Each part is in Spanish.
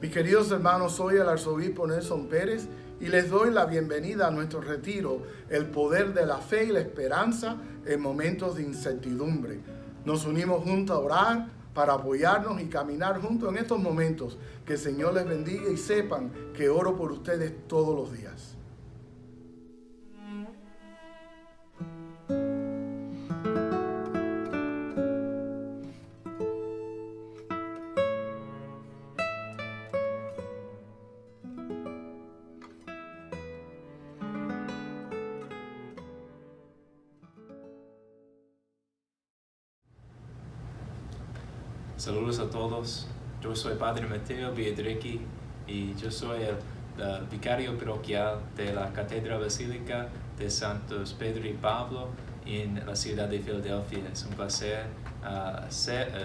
Mis queridos hermanos, soy el arzobispo Nelson Pérez y les doy la bienvenida a nuestro retiro, el poder de la fe y la esperanza en momentos de incertidumbre. Nos unimos juntos a orar para apoyarnos y caminar juntos en estos momentos. Que el Señor les bendiga y sepan que oro por ustedes todos los días. Saludos a todos. Yo soy Padre Mateo Biedrecki y yo soy el vicario parroquial de la Catedral Basílica de Santos Pedro y Pablo en la ciudad de Filadelfia. Es un placer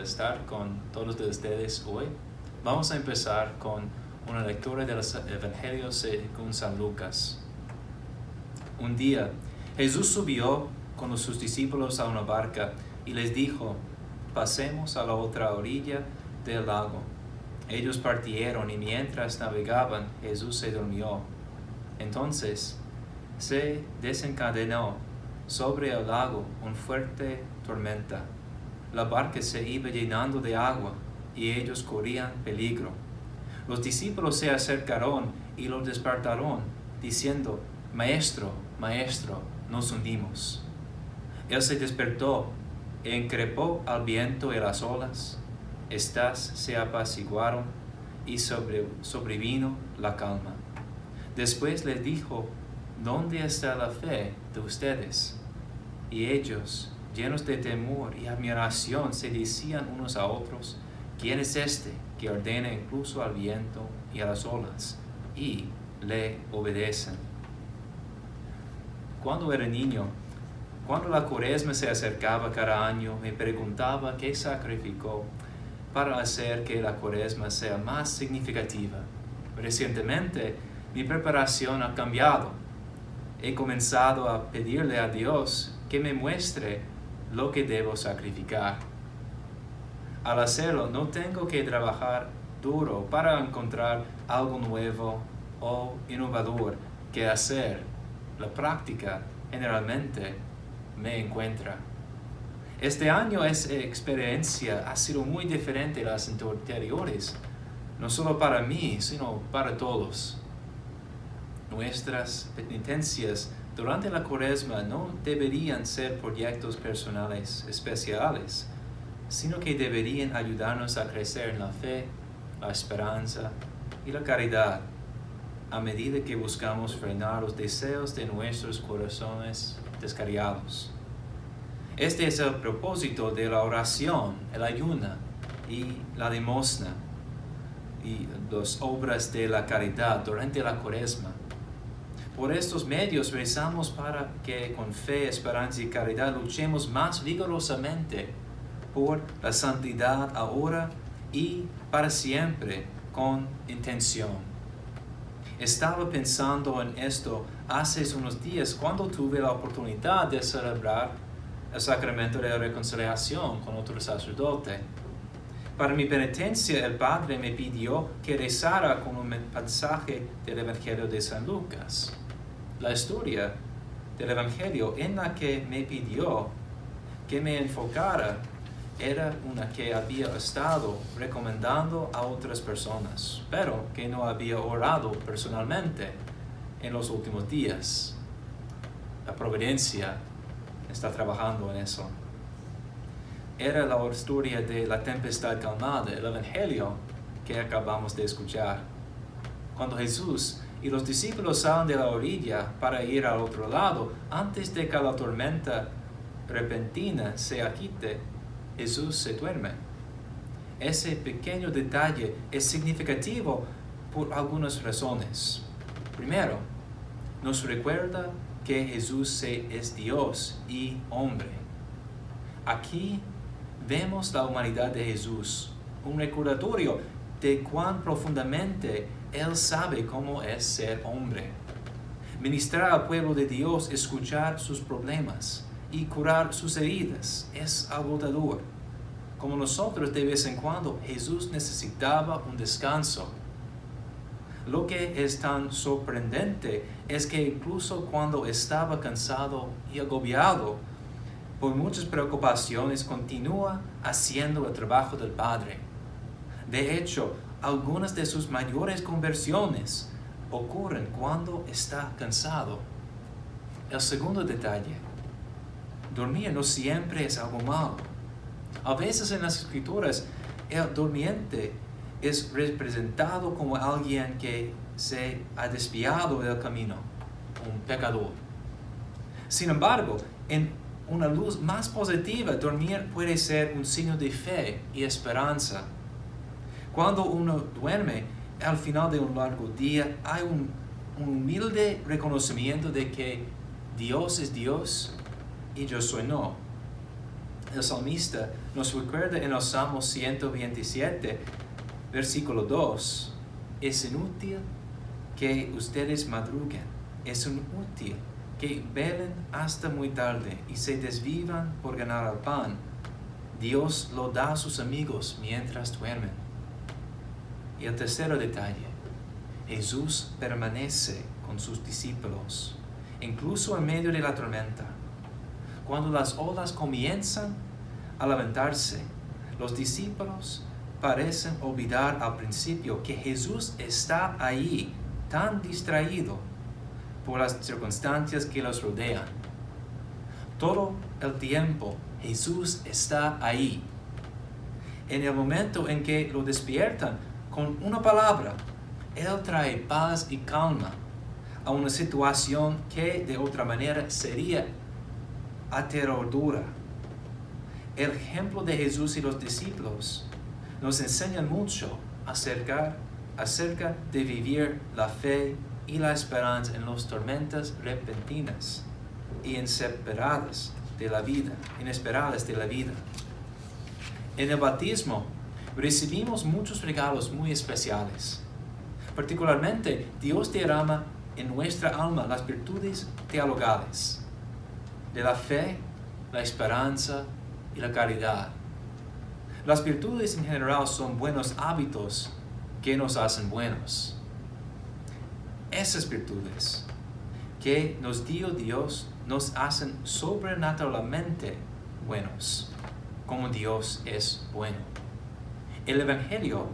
estar con todos ustedes hoy. Vamos a empezar con una lectura del Evangelio según San Lucas. Un día, Jesús subió con sus discípulos a una barca y les dijo: pasemos a la otra orilla del lago. Ellos partieron y mientras navegaban, Jesús se durmió. Entonces se desencadenó sobre el lago una fuerte tormenta. La barca se iba llenando de agua y ellos corrían peligro. Los discípulos se acercaron y lo despertaron, diciendo: Maestro, Maestro, nos hundimos. Él se despertó, increpó al viento y las olas. Estas se apaciguaron y sobrevino la calma. Después les dijo: ¿Dónde está la fe de ustedes? Y ellos, llenos de temor y admiración, se decían unos a otros: ¿Quién es este que ordena incluso al viento y a las olas, y le obedecen? Cuando era niño, cuando la Cuaresma se acercaba cada año, me preguntaba qué sacrificó para hacer que la Cuaresma sea más significativa. Recientemente, mi preparación ha cambiado. He comenzado a pedirle a Dios que me muestre lo que debo sacrificar. Al hacerlo, no tengo que trabajar duro para encontrar algo nuevo o innovador que hacer. La práctica generalmente me encuentra. Este año esa experiencia ha sido muy diferente a las anteriores, no solo para mí, sino para todos. Nuestras penitencias durante la Cuaresma no deberían ser proyectos personales especiales, sino que deberían ayudarnos a crecer en la fe, la esperanza y la caridad, a medida que buscamos frenar los deseos de nuestros corazones descarriados. Este es el propósito de la oración, el ayuno y la limosna y las obras de la caridad durante la Cuaresma. Por estos medios rezamos para que con fe, esperanza y caridad luchemos más vigorosamente por la santidad ahora y para siempre con intención. Estaba pensando en esto hace unos días cuando tuve la oportunidad de celebrar el sacramento de la reconciliación con otro sacerdote. Para mi penitencia, el Padre me pidió que rezara con un pasaje del Evangelio de San Lucas. La historia del Evangelio en la que me pidió que me enfocara era una que había estado recomendando a otras personas, pero que no había orado personalmente en los últimos días. La providencia está trabajando en eso. Era la historia de la tempestad calmada, el Evangelio que acabamos de escuchar. Cuando Jesús y los discípulos salen de la orilla para ir al otro lado, antes de que la tormenta repentina se aquite, Jesús se duerme. Ese pequeño detalle es significativo por algunas razones. Primero, nos recuerda que Jesús es Dios y hombre. Aquí vemos la humanidad de Jesús, un recordatorio de cuán profundamente Él sabe cómo es ser hombre. Ministrar al pueblo de Dios, escuchar sus problemas y curar sus heridas es agotador. Como nosotros de vez en cuando, Jesús necesitaba un descanso Lo que es tan sorprendente es que incluso cuando estaba cansado y agobiado por muchas preocupaciones, continúa haciendo el trabajo del Padre. De hecho, algunas de sus mayores conversiones ocurren cuando está cansado. El segundo detalle: dormir no siempre es algo malo. A veces en las Escrituras, el durmiente es representado como alguien que se ha desviado del camino, un pecador. Sin embargo, en una luz más positiva, dormir puede ser un signo de fe y esperanza. Cuando uno duerme, al final de un largo día, hay un humilde reconocimiento de que Dios es Dios y yo soy no. El salmista nos recuerda en el Salmo 127, versículo 2, es inútil que ustedes madruguen, es inútil que velen hasta muy tarde y se desvivan por ganar el pan. Dios lo da a sus amigos mientras duermen. Y el tercer detalle: Jesús permanece con sus discípulos, incluso en medio de la tormenta. Cuando las olas comienzan a levantarse, los discípulos parecen olvidar al principio que Jesús está ahí, tan distraído por las circunstancias que los rodean. Todo el tiempo Jesús está ahí. En el momento en que lo despiertan con una palabra, Él trae paz y calma a una situación que de otra manera sería aterradora. El ejemplo de Jesús y los discípulos nos enseñan mucho acerca de vivir la fe y la esperanza en las tormentas repentinas y inesperadas de la vida. En el bautismo recibimos muchos regalos muy especiales. Particularmente, Dios derrama en nuestra alma las virtudes teologales de la fe, la esperanza y la caridad. Las virtudes en general son buenos hábitos que nos hacen buenos. Esas virtudes que nos dio Dios nos hacen sobrenaturalmente buenos, como Dios es bueno. El Evangelio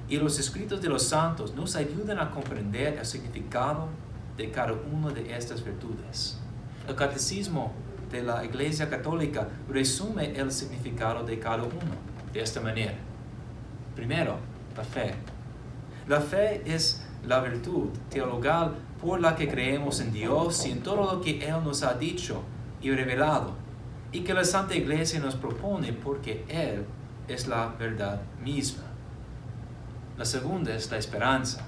y los escritos de los santos nos ayudan a comprender el significado de cada una de estas virtudes. El Catecismo de la Iglesia Católica resume el significado de cada uno de esta manera. Primero, la fe. La fe es la virtud teologal por la que creemos en Dios y en todo lo que Él nos ha dicho y revelado, y que la Santa Iglesia nos propone porque Él es la verdad misma. La segunda es la esperanza.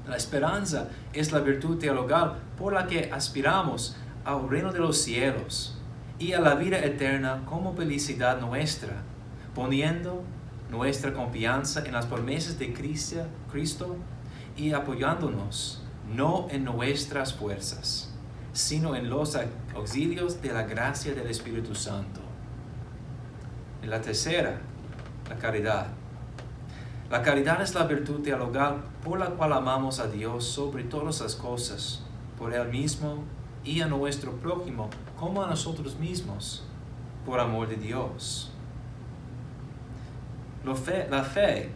La esperanza es la virtud teologal por la que aspiramos al reino de los cielos y a la vida eterna como felicidad nuestra, poniendo nuestra confianza en las promesas de Cristo y apoyándonos no en nuestras fuerzas, sino en los auxilios de la gracia del Espíritu Santo. En la tercera, la caridad. La caridad es la virtud teologal por la cual amamos a Dios sobre todas las cosas, por Él mismo y a nuestro prójimo como a nosotros mismos, por amor de Dios. La fe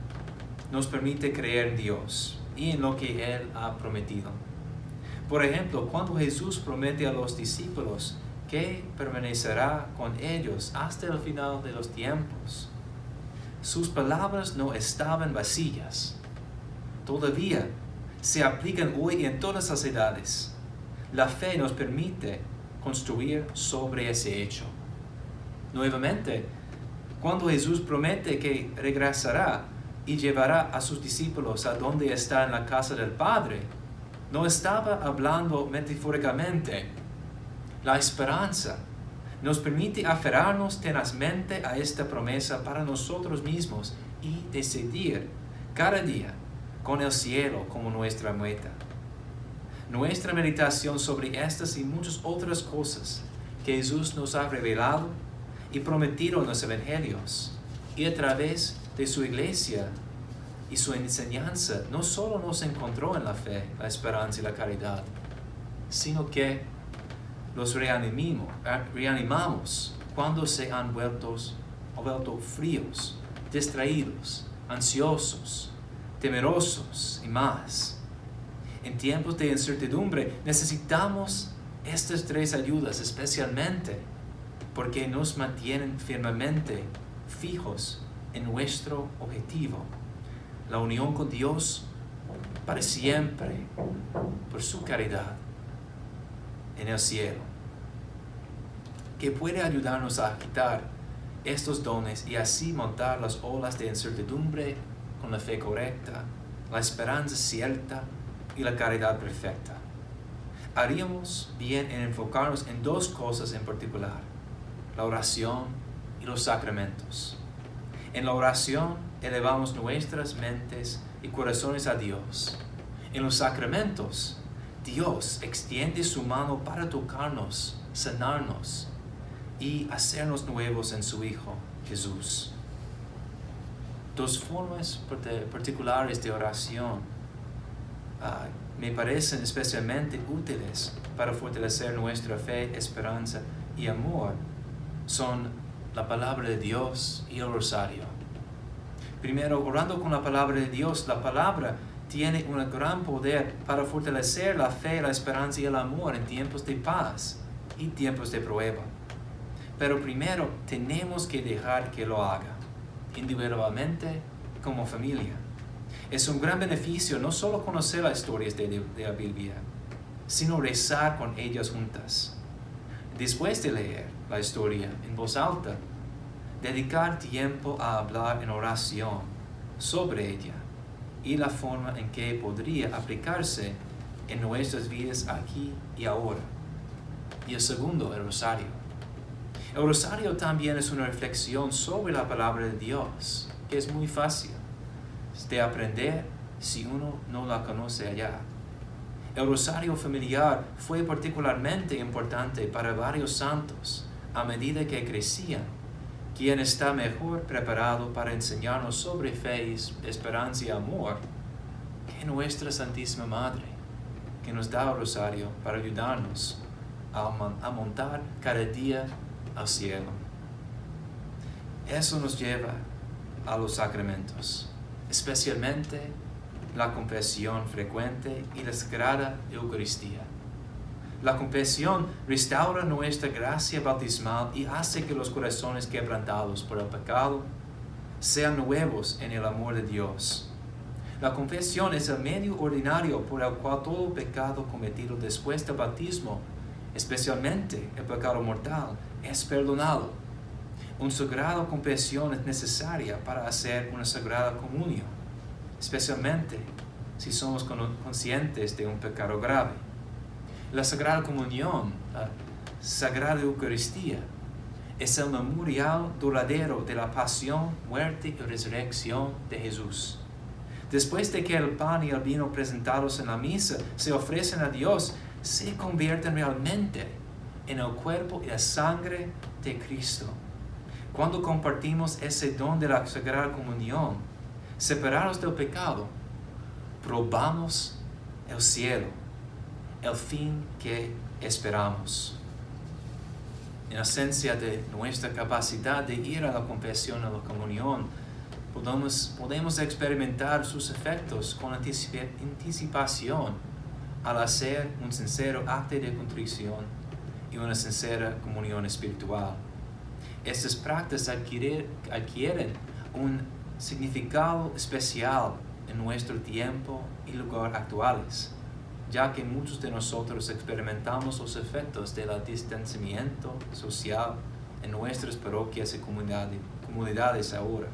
nos permite creer en Dios y en lo que Él ha prometido. Por ejemplo, cuando Jesús promete a los discípulos que permanecerá con ellos hasta el final de los tiempos, sus palabras no estaban vacías. Todavía se aplican hoy en todas las edades. La fe nos permite construir sobre ese hecho. Nuevamente, cuando Jesús promete que regresará y llevará a sus discípulos a donde está en la casa del Padre, no estaba hablando metafóricamente. La esperanza nos permite aferrarnos tenazmente a esta promesa para nosotros mismos y decidir cada día con el cielo como nuestra meta. Nuestra meditación sobre estas y muchas otras cosas que Jesús nos ha revelado y prometido en los Evangelios y a través de su iglesia y su enseñanza no solo nos encontró en la fe, la esperanza y la caridad, sino que los reanimamos cuando se han vuelto fríos, distraídos, ansiosos, temerosos y más. En tiempos de incertidumbre necesitamos estas tres ayudas especialmente porque nos mantienen firmemente fijos en nuestro objetivo, la unión con Dios para siempre, por su caridad en el cielo, que puede ayudarnos a quitar estos dones y así montar las olas de incertidumbre con la fe correcta, la esperanza cierta y la caridad perfecta. Haríamos bien en enfocarnos en dos cosas en particular: la oración y los sacramentos. En la oración elevamos nuestras mentes y corazones a Dios. En los sacramentos, Dios extiende su mano para tocarnos, sanarnos y hacernos nuevos en su Hijo, Jesús. Dos formas particulares de oración me parecen especialmente útiles para fortalecer nuestra fe, esperanza y amor. Son la palabra de Dios y el rosario. Primero, orando con la palabra de Dios, la palabra tiene un gran poder para fortalecer la fe, la esperanza y el amor en tiempos de paz y tiempos de prueba. Pero primero tenemos que dejar que lo haga, individualmente como familia. Es un gran beneficio no solo conocer las historias de la Biblia, sino rezar con ellas juntas. Después de leer la historia en voz alta, dedicar tiempo a hablar en oración sobre ella y la forma en que podría aplicarse en nuestras vidas aquí y ahora. Y el segundo, el rosario. El rosario también es una reflexión sobre la palabra de Dios, que es muy fácil de aprender si uno no la conoce allá. El rosario familiar fue particularmente importante para varios santos a medida que crecían, quien está mejor preparado para enseñarnos sobre fe, esperanza y amor que nuestra Santísima Madre, que nos da el rosario para ayudarnos a montar cada día al cielo. Eso nos lleva a los sacramentos, especialmente la confesión frecuente y la Sagrada Eucaristía. La confesión restaura nuestra gracia bautismal y hace que los corazones quebrantados por el pecado sean nuevos en el amor de Dios. La confesión es el medio ordinario por el cual todo pecado cometido después del bautismo, especialmente el pecado mortal, es perdonado. Una sagrada confesión es necesaria para hacer una sagrada comunión, especialmente si somos conscientes de un pecado grave. La Sagrada Comunión, la Sagrada Eucaristía, es el memorial duradero de la pasión, muerte y resurrección de Jesús. Después de que el pan y el vino presentados en la misa se ofrecen a Dios, se convierten realmente en el cuerpo y la sangre de Cristo. Cuando compartimos ese don de la Sagrada Comunión, separados del pecado, probamos el cielo, el fin que esperamos. En esencia de nuestra capacidad de ir a la confesión, a la comunión, podemos experimentar sus efectos con anticipación al hacer un sincero acto de contrición y una sincera comunión espiritual. Estas prácticas adquieren un significado especial en nuestro tiempo y lugar actuales, ya que muchos de nosotros experimentamos los efectos del distanciamiento social en nuestras parroquias y comunidades ahora.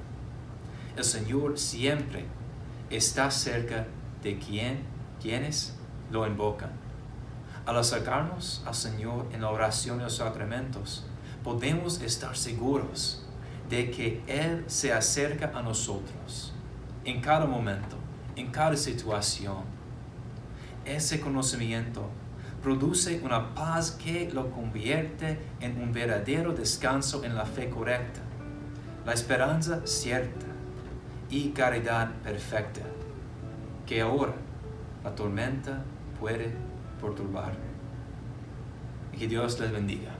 El Señor siempre está cerca de quienes lo invocan. Al acercarnos al Señor en la oración y los sacramentos, podemos estar seguros de que Él se acerca a nosotros en cada momento, en cada situación. Ese conocimiento produce una paz que lo convierte en un verdadero descanso en la fe correcta, la esperanza cierta y caridad perfecta, que ahora la tormenta puede perturbar. Y que Dios les bendiga.